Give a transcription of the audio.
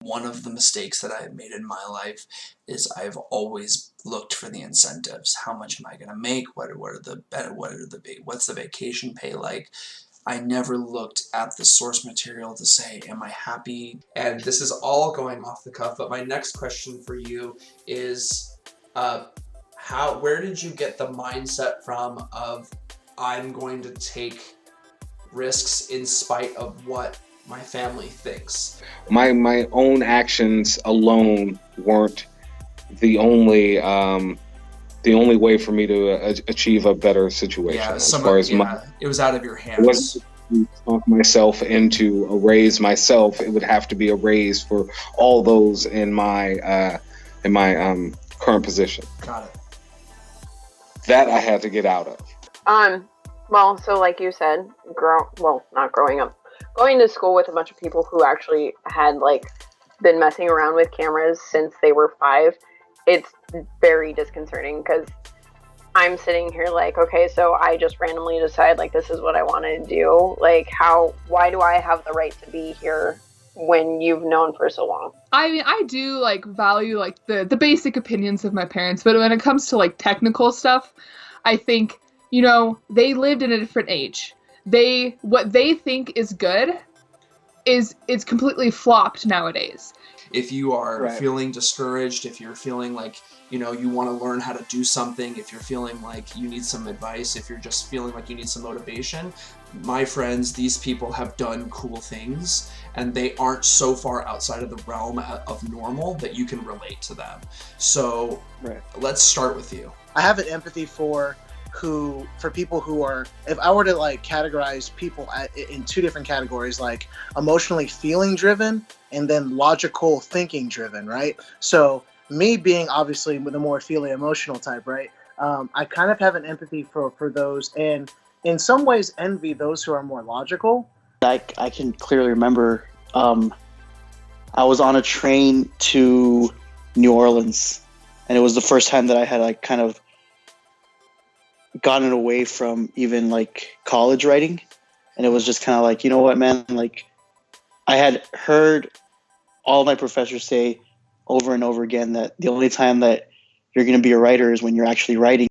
One of the mistakes that I've made in my life is I've always looked for the incentives. How much am I going to make? What's the vacation pay like? I never looked at the source material to say, am I happy? And this is all going off the cuff, but my next question for you is, where did you get the mindset from of, I'm going to take risks in spite of what my family thinks? My own actions alone weren't the only way for me to achieve a better situation. It was out of your hands. It wasn't to talk myself into a raise myself. It would have to be a raise for all those in my current position. Got it. That I had to get out of. Well, so like you said, not growing up, going to school with a bunch of people who actually had like been messing around with cameras since they were 5, it's very disconcerting because I'm sitting here like, okay, so I just randomly decide like this is what I want to do. Like why do I have the right to be here when you've known for so long? I mean, I do like value like the basic opinions of my parents, but when it comes to like technical stuff, I think, you know, they lived in a different age. What they think is good is completely flopped nowadays. If you are feeling discouraged, if you're feeling like, you know, you want to learn how to do something, if you're feeling like you need some advice, if you're just feeling like you need some motivation, my friends, these people have done cool things, and they aren't so far outside of the realm of normal that you can relate to them. So let's start with you. I have an empathy for people who are, if I were to like categorize people in 2 different categories, like emotionally feeling driven and then logical thinking driven, right? So me being obviously the more feeling emotional type, right? I kind of have an empathy for those, and in some ways envy those who are more logical. I can clearly remember I was on a train to New Orleans, and it was the first time that I had like kind of gotten away from even like college writing, and it was just kind of like, you know what, man, like I had heard all my professors say over and over again that the only time that you're going to be a writer is when you're actually writing.